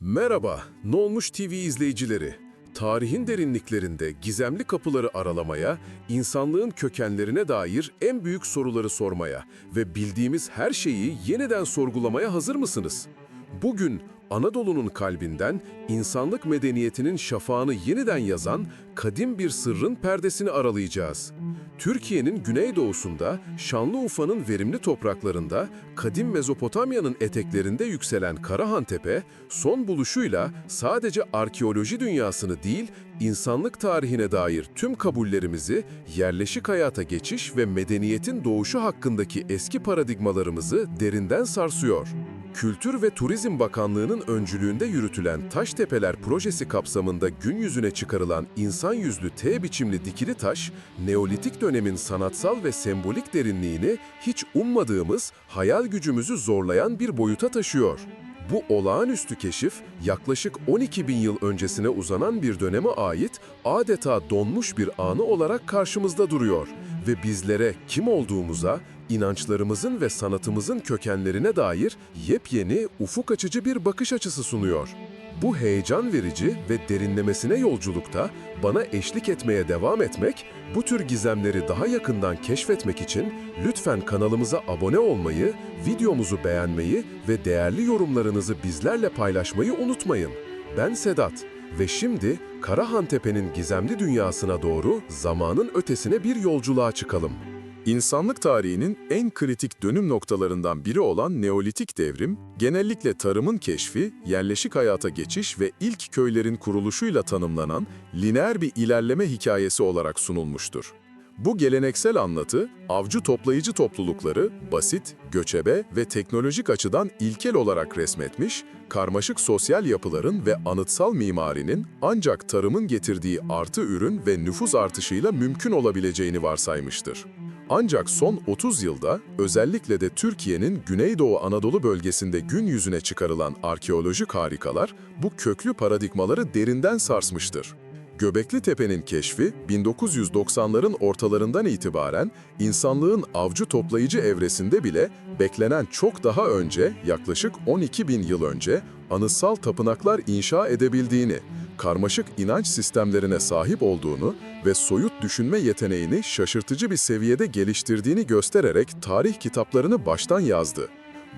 Merhaba, Ne Olmuş TV izleyicileri. Tarihin derinliklerinde gizemli kapıları aralamaya, insanlığın kökenlerine dair en büyük soruları sormaya ve bildiğimiz her şeyi yeniden sorgulamaya hazır mısınız? Bugün Anadolu'nun kalbinden insanlık medeniyetinin şafağını yeniden yazan kadim bir sırrın perdesini aralayacağız. Türkiye'nin güneydoğusunda, Şanlıurfa'nın verimli topraklarında, kadim Mezopotamya'nın eteklerinde yükselen Karahantepe, son buluşuyla sadece arkeoloji dünyasını değil, insanlık tarihine dair tüm kabullerimizi, yerleşik hayata geçiş ve medeniyetin doğuşu hakkındaki eski paradigmalarımızı derinden sarsıyor. Kültür ve Turizm Bakanlığı'nın öncülüğünde yürütülen Taştepeler projesi kapsamında gün yüzüne çıkarılan insan yüzlü T biçimli dikili taş, Neolitik dönemin sanatsal ve sembolik derinliğini hiç ummadığımız, hayal gücümüzü zorlayan bir boyuta taşıyor. Bu olağanüstü keşif, yaklaşık 12 bin yıl öncesine uzanan bir döneme ait adeta donmuş bir anı olarak karşımızda duruyor ve bizlere kim olduğumuza, inançlarımızın ve sanatımızın kökenlerine dair yepyeni, ufuk açıcı bir bakış açısı sunuyor. Bu heyecan verici ve derinlemesine yolculukta bana eşlik etmeye devam etmek, bu tür gizemleri daha yakından keşfetmek için lütfen kanalımıza abone olmayı, videomuzu beğenmeyi ve değerli yorumlarınızı bizlerle paylaşmayı unutmayın. Ben Sedat ve şimdi Karahantepe'nin gizemli dünyasına doğru zamanın ötesine bir yolculuğa çıkalım. İnsanlık tarihinin en kritik dönüm noktalarından biri olan Neolitik devrim, genellikle tarımın keşfi, yerleşik hayata geçiş ve ilk köylerin kuruluşuyla tanımlanan lineer bir ilerleme hikayesi olarak sunulmuştur. Bu geleneksel anlatı, avcı-toplayıcı toplulukları basit, göçebe ve teknolojik açıdan ilkel olarak resmetmiş, karmaşık sosyal yapıların ve anıtsal mimarinin ancak tarımın getirdiği artı ürün ve nüfus artışıyla mümkün olabileceğini varsaymıştır. Ancak son 30 yılda özellikle de Türkiye'nin Güneydoğu Anadolu bölgesinde gün yüzüne çıkarılan arkeolojik harikalar bu köklü paradigmaları derinden sarsmıştır. Göbekli Tepe'nin keşfi 1990'ların ortalarından itibaren insanlığın avcı-toplayıcı evresinde bile beklenen çok daha önce, yaklaşık 12 bin yıl önce anıtsal tapınaklar inşa edebildiğini, karmaşık inanç sistemlerine sahip olduğunu ve soyut düşünme yeteneğini şaşırtıcı bir seviyede geliştirdiğini göstererek tarih kitaplarını baştan yazdı.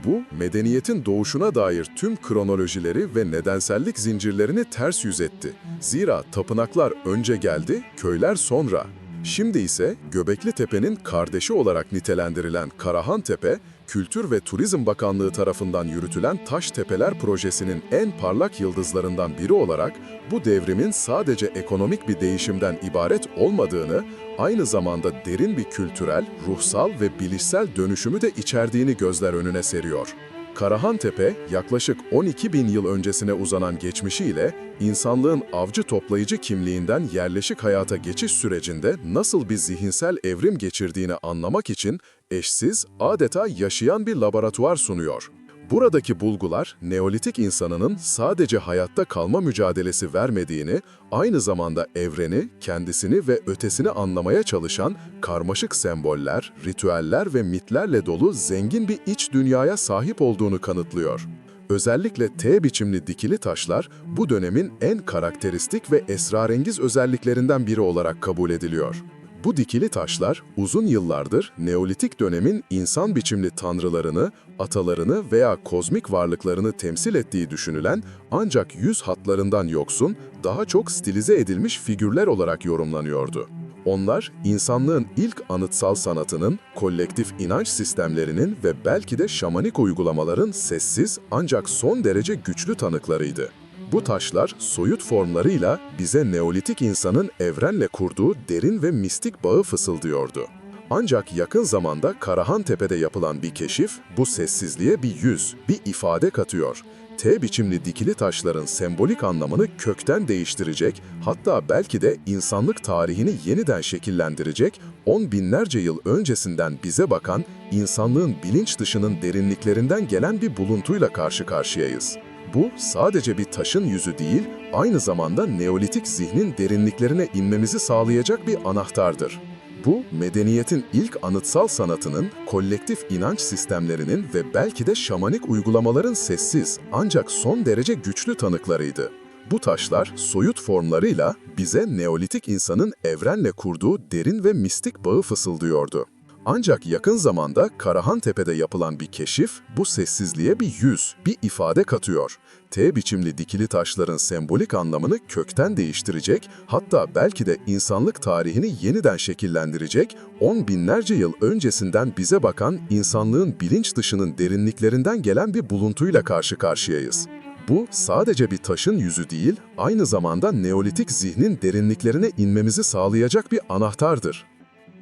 Bu, medeniyetin doğuşuna dair tüm kronolojileri ve nedensellik zincirlerini ters yüz etti. Zira tapınaklar önce geldi, köyler sonra. Şimdi ise Göbekli Tepe'nin kardeşi olarak nitelendirilen Karahantepe, Kültür ve Turizm Bakanlığı tarafından yürütülen Taştepeler projesinin en parlak yıldızlarından biri olarak bu devrimin sadece ekonomik bir değişimden ibaret olmadığını, aynı zamanda derin bir kültürel, ruhsal ve bilişsel dönüşümü de içerdiğini gözler önüne seriyor. Karahantepe, yaklaşık 12 bin yıl öncesine uzanan geçmişiyle insanlığın avcı-toplayıcı kimliğinden yerleşik hayata geçiş sürecinde nasıl bir zihinsel evrim geçirdiğini anlamak için eşsiz, adeta yaşayan bir laboratuvar sunuyor. Buradaki bulgular, Neolitik insanının sadece hayatta kalma mücadelesi vermediğini, aynı zamanda evreni, kendisini ve ötesini anlamaya çalışan karmaşık semboller, ritüeller ve mitlerle dolu zengin bir iç dünyaya sahip olduğunu kanıtlıyor. Özellikle T biçimli dikili taşlar bu dönemin en karakteristik ve esrarengiz özelliklerinden biri olarak kabul ediliyor. Bu dikili taşlar uzun yıllardır Neolitik dönemin insan biçimli tanrılarını, atalarını veya kozmik varlıklarını temsil ettiği düşünülen ancak yüz hatlarından yoksun, daha çok stilize edilmiş figürler olarak yorumlanıyordu. Onlar, insanlığın ilk anıtsal sanatının, kolektif inanç sistemlerinin ve belki de şamanik uygulamaların sessiz ancak son derece güçlü tanıklarıydı. Bu taşlar soyut formlarıyla bize Neolitik insanın evrenle kurduğu derin ve mistik bağı fısıldıyordu. Ancak yakın zamanda Karahantepe'de yapılan bir keşif bu sessizliğe bir yüz, bir ifade katıyor. T biçimli dikili taşların sembolik anlamını kökten değiştirecek, hatta belki de insanlık tarihini yeniden şekillendirecek, 10 binlerce yıl öncesinden bize bakan, insanlığın bilinç dışının derinliklerinden gelen bir buluntuyla karşı karşıyayız. Bu sadece bir taşın yüzü değil, aynı zamanda Neolitik zihnin derinliklerine inmemizi sağlayacak bir anahtardır. Bu, medeniyetin ilk anıtsal sanatının, kolektif inanç sistemlerinin ve belki de şamanik uygulamaların sessiz ancak son derece güçlü tanıklarıydı. Bu taşlar soyut formlarıyla bize Neolitik insanın evrenle kurduğu derin ve mistik bağı fısıldıyordu. Ancak yakın zamanda Karahantepe'de yapılan bir keşif bu sessizliğe bir yüz, bir ifade katıyor. T biçimli dikili taşların sembolik anlamını kökten değiştirecek, hatta belki de insanlık tarihini yeniden şekillendirecek, 10 binlerce yıl öncesinden bize bakan insanlığın bilinç dışının derinliklerinden gelen bir buluntuyla karşı karşıyayız. Bu sadece bir taşın yüzü değil, aynı zamanda Neolitik zihnin derinliklerine inmemizi sağlayacak bir anahtardır.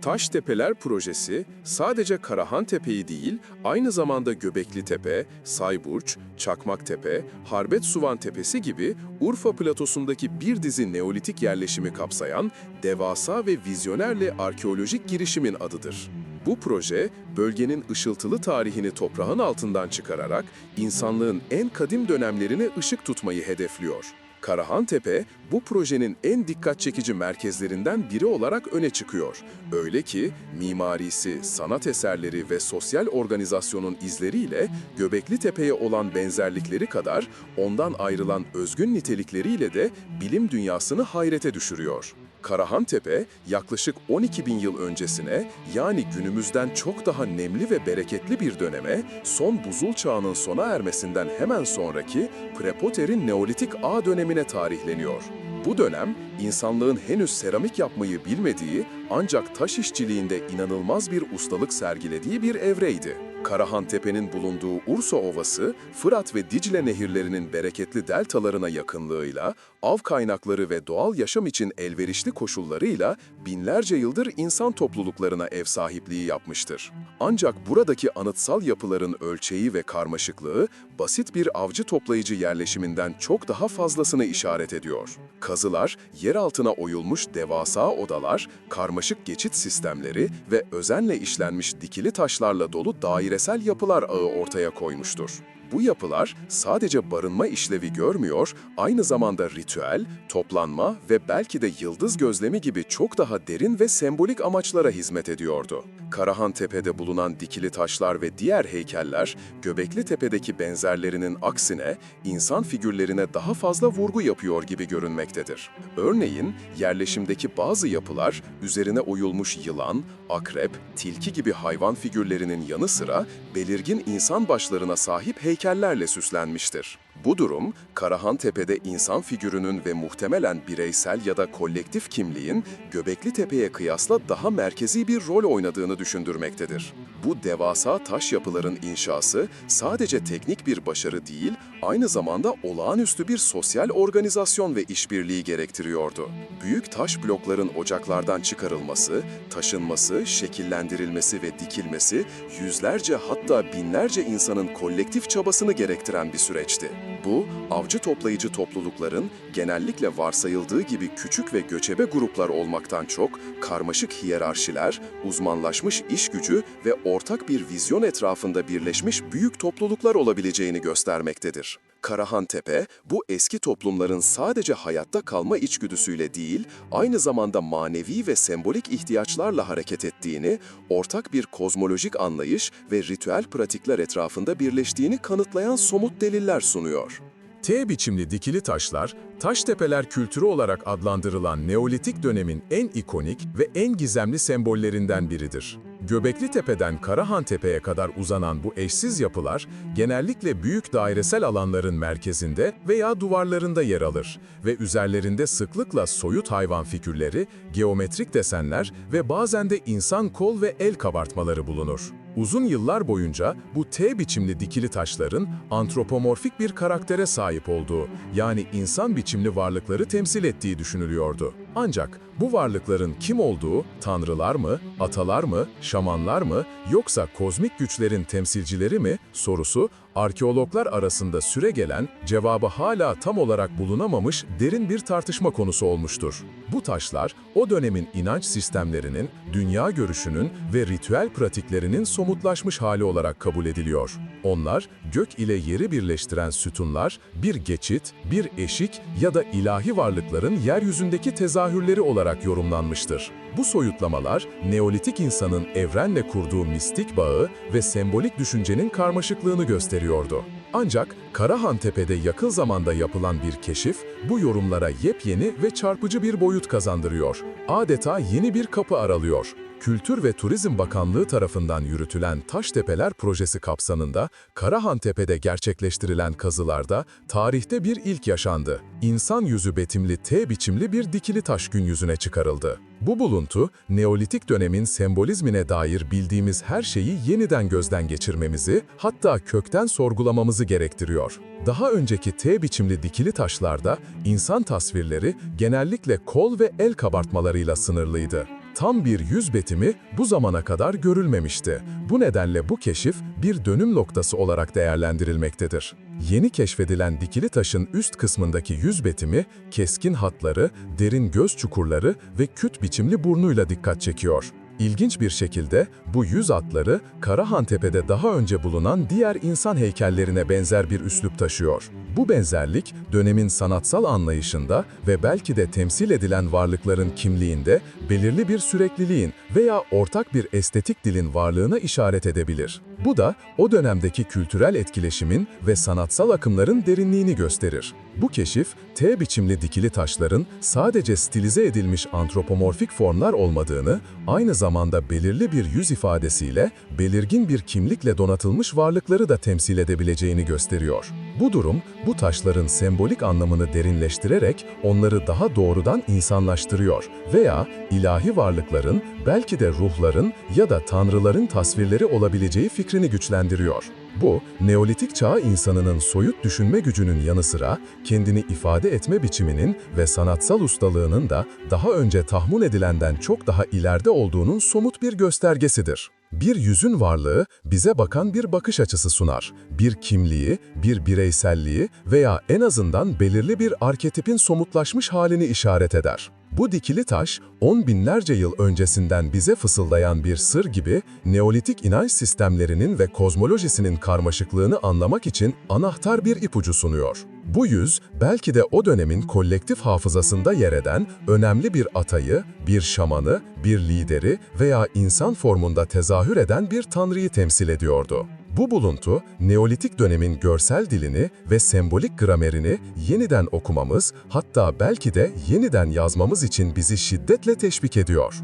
Taştepeler projesi sadece Karahantepe'yi değil, aynı zamanda Göbeklitepe, Sayburç, Çakmaktepe, Harbetsuvan Tepesi gibi Urfa platosundaki bir dizi Neolitik yerleşimi kapsayan devasa ve vizyonerli arkeolojik girişimin adıdır. Bu proje, bölgenin ışıltılı tarihini toprağın altından çıkararak insanlığın en kadim dönemlerine ışık tutmayı hedefliyor. Karahantepe, bu projenin en dikkat çekici merkezlerinden biri olarak öne çıkıyor. Öyle ki mimarisi, sanat eserleri ve sosyal organizasyonun izleriyle Göbeklitepe'ye olan benzerlikleri kadar ondan ayrılan özgün nitelikleriyle de bilim dünyasını hayrete düşürüyor. Karahantepe, yaklaşık 12 bin yıl öncesine, yani günümüzden çok daha nemli ve bereketli bir döneme, son buzul çağının sona ermesinden hemen sonraki Prepoter'in Neolitik Ağ dönemine tarihleniyor. Bu dönem, insanlığın henüz seramik yapmayı bilmediği ancak taş işçiliğinde inanılmaz bir ustalık sergilediği bir evreydi. Karahantepe'nin bulunduğu Ursa Ovası, Fırat ve Dicle nehirlerinin bereketli deltalarına yakınlığıyla, av kaynakları ve doğal yaşam için elverişli koşullarıyla binlerce yıldır insan topluluklarına ev sahipliği yapmıştır. Ancak buradaki anıtsal yapıların ölçeği ve karmaşıklığı, basit bir avcı toplayıcı yerleşiminden çok daha fazlasını işaret ediyor. Kazılar, yer altına oyulmuş devasa odalar, karmaşık geçit sistemleri ve özenle işlenmiş dikili taşlarla dolu dairesel yapılar ağı ortaya koymuştur. Bu yapılar sadece barınma işlevi görmüyor, aynı zamanda ritüel, toplanma ve belki de yıldız gözlemi gibi çok daha derin ve sembolik amaçlara hizmet ediyordu. Karahantepe'de bulunan dikili taşlar ve diğer heykeller, Göbeklitepe'deki benzerlerinin aksine insan figürlerine daha fazla vurgu yapıyor gibi görünmektedir. Örneğin, yerleşimdeki bazı yapılar üzerine oyulmuş yılan, akrep, tilki gibi hayvan figürlerinin yanı sıra belirgin insan başlarına sahip heykellerle süslenmiştir. Bu durum, Karahantepe'de insan figürünün ve muhtemelen bireysel ya da kolektif kimliğin Göbeklitepe'ye kıyasla daha merkezi bir rol oynadığını düşündürmektedir. Bu devasa taş yapıların inşası sadece teknik bir başarı değil, aynı zamanda olağanüstü bir sosyal organizasyon ve işbirliği gerektiriyordu. Büyük taş blokların ocaklardan çıkarılması, taşınması, şekillendirilmesi ve dikilmesi yüzlerce hatta binlerce insanın kolektif çabasını gerektiren bir süreçti. Bu, avcı toplayıcı toplulukların genellikle varsayıldığı gibi küçük ve göçebe gruplar olmaktan çok karmaşık hiyerarşiler, uzmanlaşmış iş gücü ve ortak bir vizyon etrafında birleşmiş büyük topluluklar olabileceğini göstermektedir. Karahantepe, bu eski toplumların sadece hayatta kalma içgüdüsüyle değil, aynı zamanda manevi ve sembolik ihtiyaçlarla hareket ettiğini, ortak bir kozmolojik anlayış ve ritüel pratikler etrafında birleştiğini kanıtlayan somut deliller sunuyor. T biçimli dikili taşlar, Taştepeler kültürü olarak adlandırılan Neolitik dönemin en ikonik ve en gizemli sembollerinden biridir. Göbeklitepe'den Karahantepe'ye kadar uzanan bu eşsiz yapılar, genellikle büyük dairesel alanların merkezinde veya duvarlarında yer alır ve üzerlerinde sıklıkla soyut hayvan figürleri, geometrik desenler ve bazen de insan kol ve el kabartmaları bulunur. Uzun yıllar boyunca bu T biçimli dikili taşların antropomorfik bir karaktere sahip olduğu, yani insan biçimli varlıkları temsil ettiği düşünülüyordu. Ancak bu varlıkların kim olduğu, tanrılar mı, atalar mı, şamanlar mı, yoksa kozmik güçlerin temsilcileri mi sorusu, arkeologlar arasında süregelen, cevabı hala tam olarak bulunamamış derin bir tartışma konusu olmuştur. Bu taşlar, o dönemin inanç sistemlerinin, dünya görüşünün ve ritüel pratiklerinin somutlaşmış hali olarak kabul ediliyor. Onlar, gök ile yeri birleştiren sütunlar, bir geçit, bir eşik ya da ilahi varlıkların yeryüzündeki tezahürleri olarak yorumlanmıştır. Bu soyutlamalar, Neolitik insanın evrenle kurduğu mistik bağı ve sembolik düşüncenin karmaşıklığını gösteriyordu. Ancak Karahantepe'de yakın zamanda yapılan bir keşif, bu yorumlara yepyeni ve çarpıcı bir boyut kazandırıyor. Adeta yeni bir kapı aralıyor. Kültür ve Turizm Bakanlığı tarafından yürütülen Taştepeler projesi kapsamında Karahantepe'de gerçekleştirilen kazılarda tarihte bir ilk yaşandı. İnsan yüzü betimli T biçimli bir dikili taş gün yüzüne çıkarıldı. Bu buluntu, Neolitik dönemin sembolizmine dair bildiğimiz her şeyi yeniden gözden geçirmemizi, hatta kökten sorgulamamızı gerektiriyor. Daha önceki T biçimli dikili taşlarda insan tasvirleri genellikle kol ve el kabartmalarıyla sınırlıydı. Tam bir yüz betimi bu zamana kadar görülmemişti. Bu nedenle bu keşif bir dönüm noktası olarak değerlendirilmektedir. Yeni keşfedilen dikili taşın üst kısmındaki yüz betimi, keskin hatları, derin göz çukurları ve küt biçimli burnuyla dikkat çekiyor. İlginç bir şekilde bu yüz hatları Karahantepe'de daha önce bulunan diğer insan heykellerine benzer bir üslup taşıyor. Bu benzerlik dönemin sanatsal anlayışında ve belki de temsil edilen varlıkların kimliğinde belirli bir sürekliliğin veya ortak bir estetik dilin varlığına işaret edebilir. Bu da o dönemdeki kültürel etkileşimin ve sanatsal akımların derinliğini gösterir. Bu keşif, T biçimli dikili taşların sadece stilize edilmiş antropomorfik formlar olmadığını, aynı zamanda belirli bir yüz ifadesiyle, belirgin bir kimlikle donatılmış varlıkları da temsil edebileceğini gösteriyor. Bu durum, bu taşların sembolik anlamını derinleştirerek onları daha doğrudan insanlaştırıyor veya ilahi varlıkların, belki de ruhların ya da tanrıların tasvirleri olabileceği fikrini güçlendiriyor. Bu, Neolitik çağ insanının soyut düşünme gücünün yanı sıra kendini ifade etme biçiminin ve sanatsal ustalığının da daha önce tahmin edilenden çok daha ileride olduğunun somut bir göstergesidir. Bir yüzün varlığı bize bakan bir bakış açısı sunar. Bir kimliği, bir bireyselliği veya en azından belirli bir arketipin somutlaşmış halini işaret eder. Bu dikili taş, 10 binlerce yıl öncesinden bize fısıldayan bir sır gibi, Neolitik inanç sistemlerinin ve kozmolojisinin karmaşıklığını anlamak için anahtar bir ipucu sunuyor. Bu yüz, belki de o dönemin kolektif hafızasında yer eden önemli bir atayı, bir şamanı, bir lideri veya insan formunda tezahür eden bir tanrıyı temsil ediyordu. Bu buluntu, Neolitik dönemin görsel dilini ve sembolik gramerini yeniden okumamız, hatta belki de yeniden yazmamız için bizi şiddetle teşvik ediyor.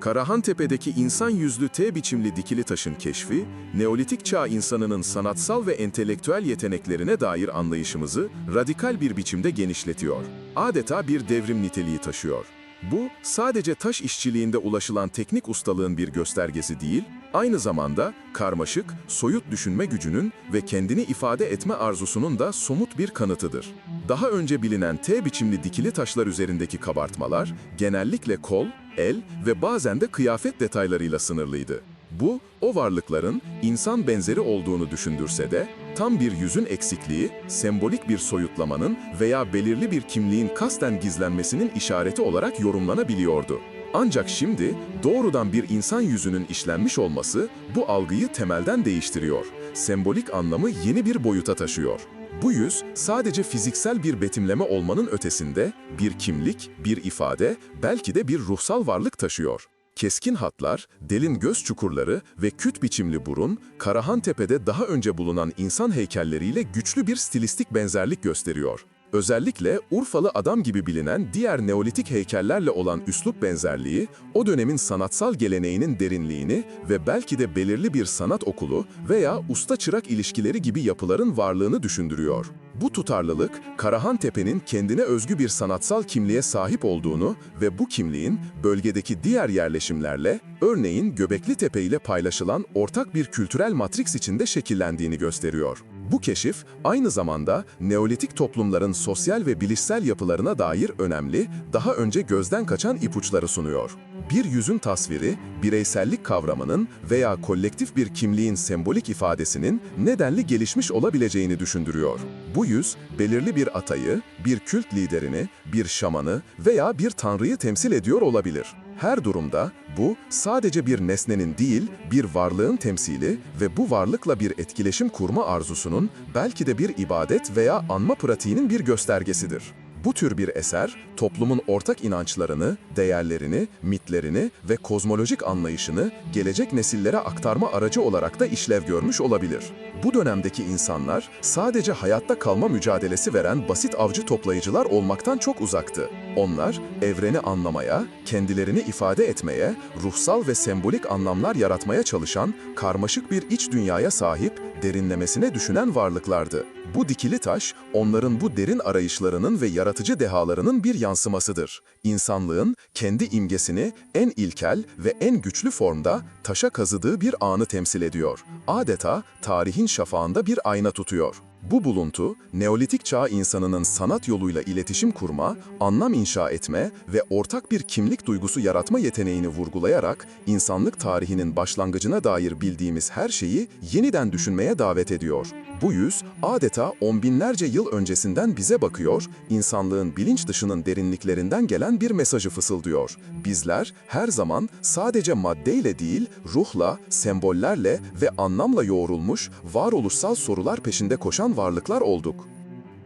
Karahantepe'deki insan yüzlü T biçimli dikili taşın keşfi, Neolitik çağ insanının sanatsal ve entelektüel yeteneklerine dair anlayışımızı radikal bir biçimde genişletiyor. Adeta bir devrim niteliği taşıyor. Bu, sadece taş işçiliğinde ulaşılan teknik ustalığın bir göstergesi değil, aynı zamanda karmaşık, soyut düşünme gücünün ve kendini ifade etme arzusunun da somut bir kanıtıdır. Daha önce bilinen T biçimli dikili taşlar üzerindeki kabartmalar, genellikle kol, el ve bazen de kıyafet detaylarıyla sınırlıydı. Bu, o varlıkların insan benzeri olduğunu düşündürse de, tam bir yüzün eksikliği, sembolik bir soyutlamanın veya belirli bir kimliğin kasten gizlenmesinin işareti olarak yorumlanabiliyordu. Ancak şimdi doğrudan bir insan yüzünün işlenmiş olması bu algıyı temelden değiştiriyor. Sembolik anlamı yeni bir boyuta taşıyor. Bu yüz sadece fiziksel bir betimleme olmanın ötesinde bir kimlik, bir ifade, belki de bir ruhsal varlık taşıyor. Keskin hatlar, derin göz çukurları ve küt biçimli burun, Karahantepe'de daha önce bulunan insan heykelleriyle güçlü bir stilistik benzerlik gösteriyor. Özellikle Urfalı adam gibi bilinen diğer Neolitik heykellerle olan üslup benzerliği, o dönemin sanatsal geleneğinin derinliğini ve belki de belirli bir sanat okulu veya usta-çırak ilişkileri gibi yapıların varlığını düşündürüyor. Bu tutarlılık, Karahantepe'nin kendine özgü bir sanatsal kimliğe sahip olduğunu ve bu kimliğin bölgedeki diğer yerleşimlerle, örneğin Göbeklitepe ile paylaşılan ortak bir kültürel matriks içinde şekillendiğini gösteriyor. Bu keşif, aynı zamanda Neolitik toplumların sosyal ve bilişsel yapılarına dair önemli, daha önce gözden kaçan ipuçları sunuyor. Bir yüzün tasviri, bireysellik kavramının veya kolektif bir kimliğin sembolik ifadesinin nedenli gelişmiş olabileceğini düşündürüyor. Bu yüz, belirli bir atayı, bir kült liderini, bir şamanı veya bir tanrıyı temsil ediyor olabilir. Her durumda bu sadece bir nesnenin değil, bir varlığın temsili ve bu varlıkla bir etkileşim kurma arzusunun belki de bir ibadet veya anma pratiğinin bir göstergesidir. Bu tür bir eser, toplumun ortak inançlarını, değerlerini, mitlerini ve kozmolojik anlayışını gelecek nesillere aktarma aracı olarak da işlev görmüş olabilir. Bu dönemdeki insanlar sadece hayatta kalma mücadelesi veren basit avcı toplayıcılar olmaktan çok uzaktı. Onlar, evreni anlamaya, kendilerini ifade etmeye, ruhsal ve sembolik anlamlar yaratmaya çalışan, karmaşık bir iç dünyaya sahip, derinlemesine düşünen varlıklardı. Bu dikili taş, onların bu derin arayışlarının ve yaratıcı dehalarının bir yansımasıdır. İnsanlığın kendi imgesini en ilkel ve en güçlü formda taşa kazıdığı bir anı temsil ediyor. Adeta tarihin şafağında bir ayna tutuyor. Bu buluntu, Neolitik çağ insanının sanat yoluyla iletişim kurma, anlam inşa etme ve ortak bir kimlik duygusu yaratma yeteneğini vurgulayarak insanlık tarihinin başlangıcına dair bildiğimiz her şeyi yeniden düşünmeye davet ediyor. Bu yüz adeta on binlerce yıl öncesinden bize bakıyor, insanlığın bilinç dışının derinliklerinden gelen bir mesajı fısıldıyor. Bizler her zaman sadece maddeyle değil, ruhla, sembollerle ve anlamla yoğrulmuş, varoluşsal sorular peşinde koşan varlıklar olduk.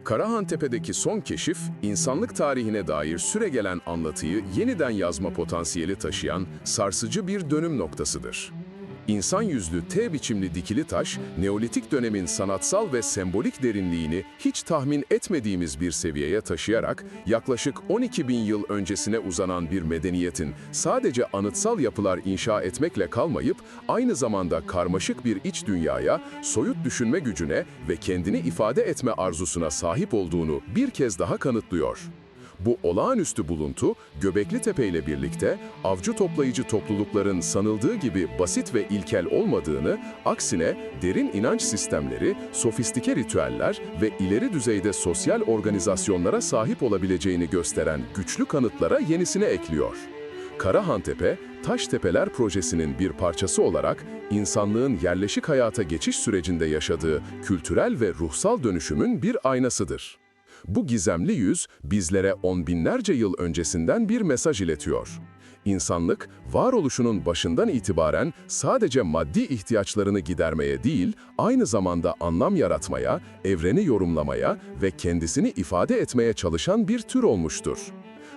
Karahantepe'deki son keşif, insanlık tarihine dair süregelen anlatıyı yeniden yazma potansiyeli taşıyan sarsıcı bir dönüm noktasıdır. İnsan yüzlü T biçimli dikili taş, Neolitik dönemin sanatsal ve sembolik derinliğini hiç tahmin etmediğimiz bir seviyeye taşıyarak, yaklaşık 12 bin yıl öncesine uzanan bir medeniyetin sadece anıtsal yapılar inşa etmekle kalmayıp, aynı zamanda karmaşık bir iç dünyaya, soyut düşünme gücüne ve kendini ifade etme arzusuna sahip olduğunu bir kez daha kanıtlıyor. Bu olağanüstü buluntu, Göbekli ile birlikte avcı toplayıcı toplulukların sanıldığı gibi basit ve ilkel olmadığını, aksine derin inanç sistemleri, sofistike ritüeller ve ileri düzeyde sosyal organizasyonlara sahip olabileceğini gösteren güçlü kanıtlara yenisine ekliyor. Karahantepe, Taştepeler projesinin bir parçası olarak insanlığın yerleşik hayata geçiş sürecinde yaşadığı kültürel ve ruhsal dönüşümün bir aynasıdır. Bu gizemli yüz bizlere on binlerce yıl öncesinden bir mesaj iletiyor. İnsanlık, varoluşunun başından itibaren sadece maddi ihtiyaçlarını gidermeye değil, aynı zamanda anlam yaratmaya, evreni yorumlamaya ve kendisini ifade etmeye çalışan bir tür olmuştur.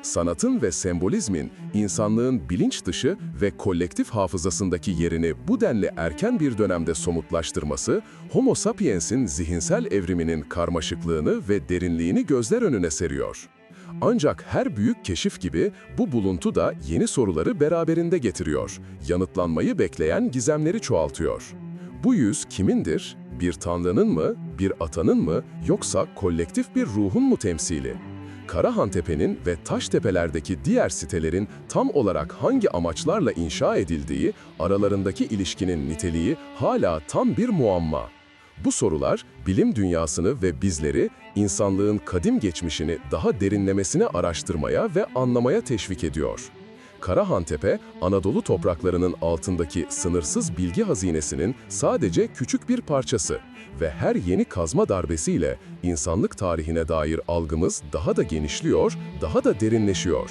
Sanatın ve sembolizmin insanlığın bilinç dışı ve kolektif hafızasındaki yerini bu denli erken bir dönemde somutlaştırması, Homo sapiens'in zihinsel evriminin karmaşıklığını ve derinliğini gözler önüne seriyor. Ancak her büyük keşif gibi bu buluntu da yeni soruları beraberinde getiriyor, yanıtlanmayı bekleyen gizemleri çoğaltıyor. Bu yüz kimindir? Bir tanrının mı, bir atanın mı, yoksa kolektif bir ruhun mu temsili? Karahantepe'nin ve Taştepeler'deki diğer sitelerin tam olarak hangi amaçlarla inşa edildiği, aralarındaki ilişkinin niteliği hala tam bir muamma. Bu sorular, bilim dünyasını ve bizleri, insanlığın kadim geçmişini daha derinlemesine araştırmaya ve anlamaya teşvik ediyor. Karahantepe, Anadolu topraklarının altındaki sınırsız bilgi hazinesinin sadece küçük bir parçası ve her yeni kazma darbesiyle insanlık tarihine dair algımız daha da genişliyor, daha da derinleşiyor.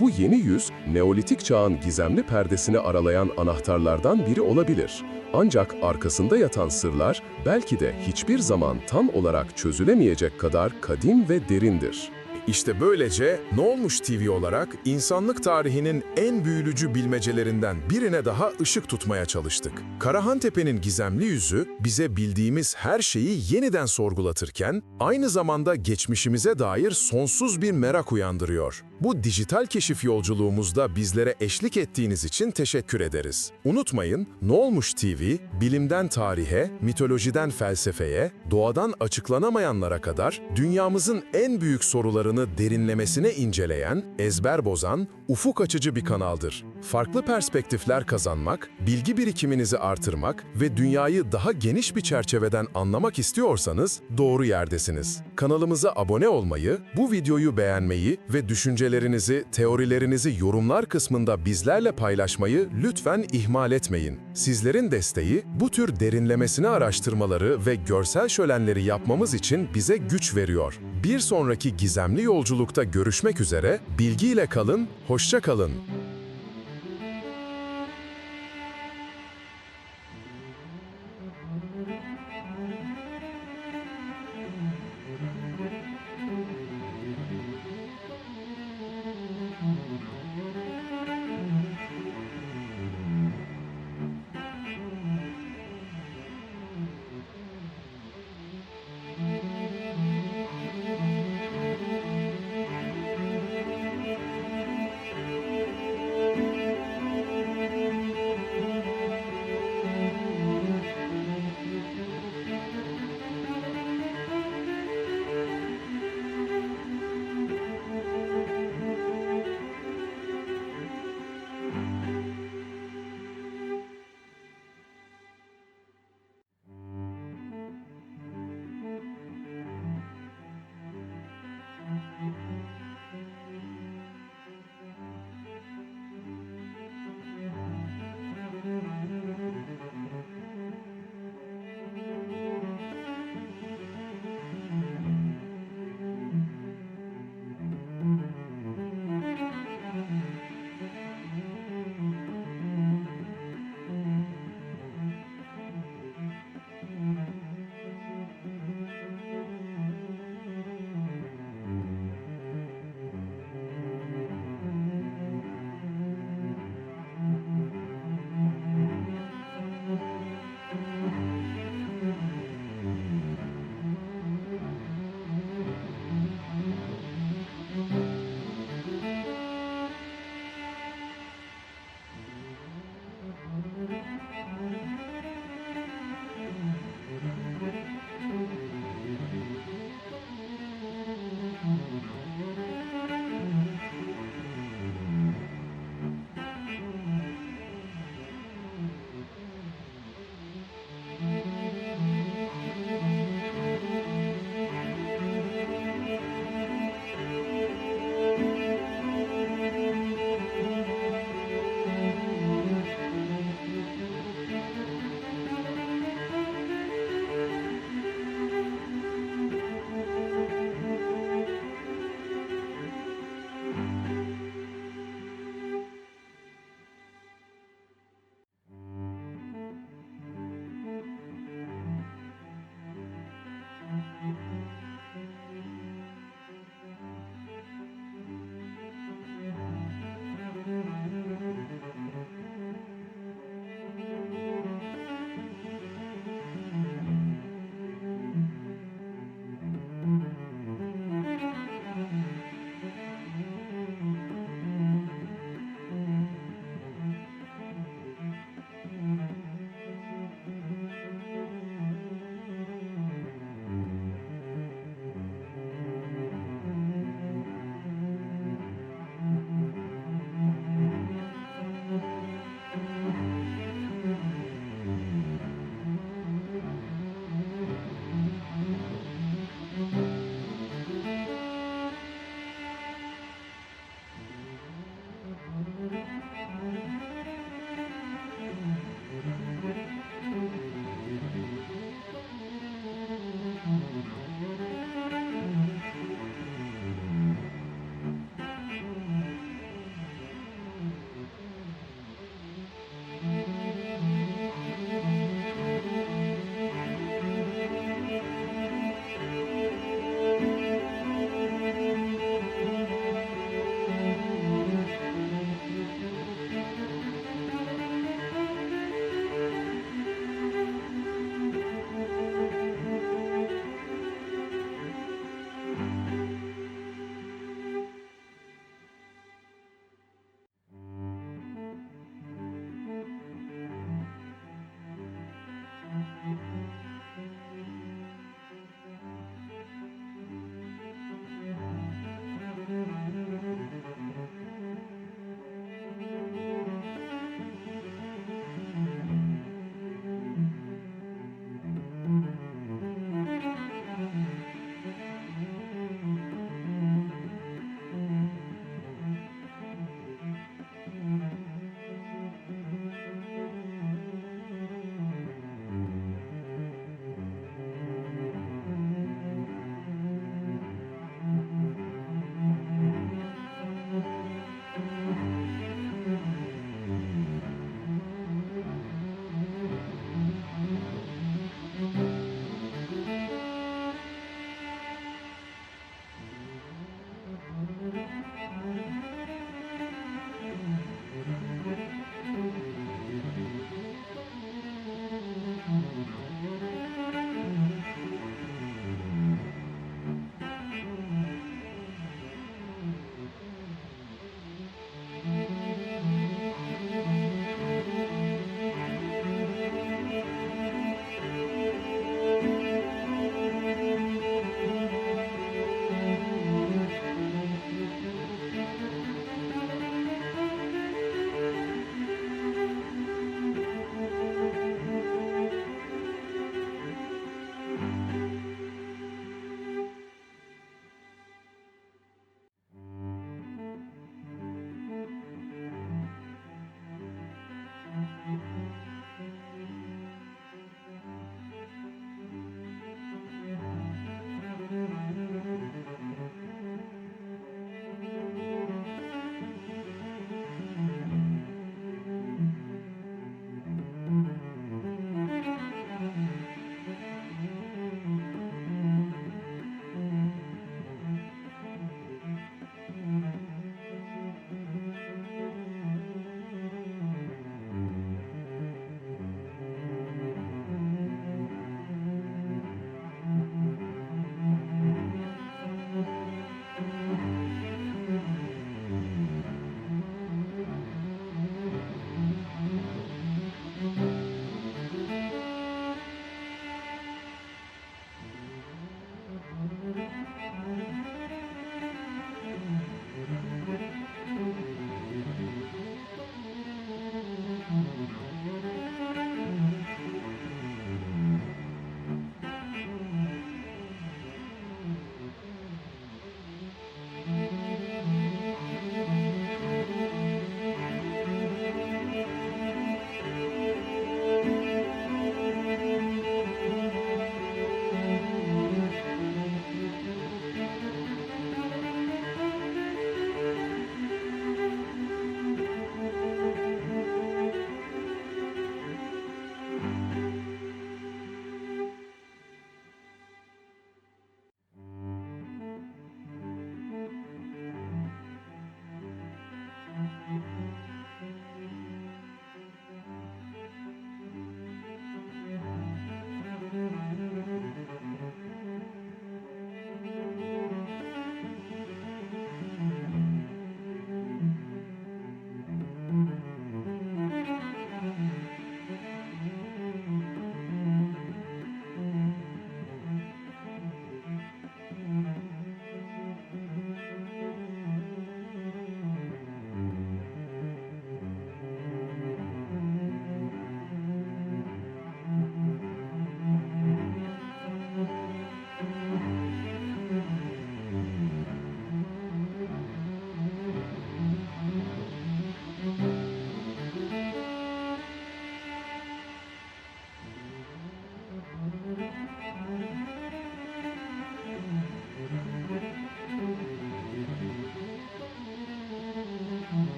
Bu yeni yüz, Neolitik çağın gizemli perdesini aralayan anahtarlardan biri olabilir. Ancak arkasında yatan sırlar belki de hiçbir zaman tam olarak çözülemeyecek kadar kadim ve derindir. İşte böylece Ne Olmuş TV olarak insanlık tarihinin en büyülücü bilmecelerinden birine daha ışık tutmaya çalıştık. Karahantepe'nin gizemli yüzü bize bildiğimiz her şeyi yeniden sorgulatırken aynı zamanda geçmişimize dair sonsuz bir merak uyandırıyor. Bu dijital keşif yolculuğumuzda bizlere eşlik ettiğiniz için teşekkür ederiz. Unutmayın, Ne Olmuş TV, bilimden tarihe, mitolojiden felsefeye, doğadan açıklanamayanlara kadar dünyamızın en büyük sorularını derinlemesine inceleyen, ezber bozan, ufuk açıcı bir kanaldır. Farklı perspektifler kazanmak, bilgi birikiminizi artırmak ve dünyayı daha geniş bir çerçeveden anlamak istiyorsanız doğru yerdesiniz. Kanalımıza abone olmayı, bu videoyu beğenmeyi ve düşüncelerinizi, teorilerinizi yorumlar kısmında bizlerle paylaşmayı lütfen ihmal etmeyin. Sizlerin desteği, bu tür derinlemesine araştırmaları ve görsel şölenleri yapmamız için bize güç veriyor. Bir sonraki gizemli yolculukta görüşmek üzere, bilgiyle kalın, hoşça kalın.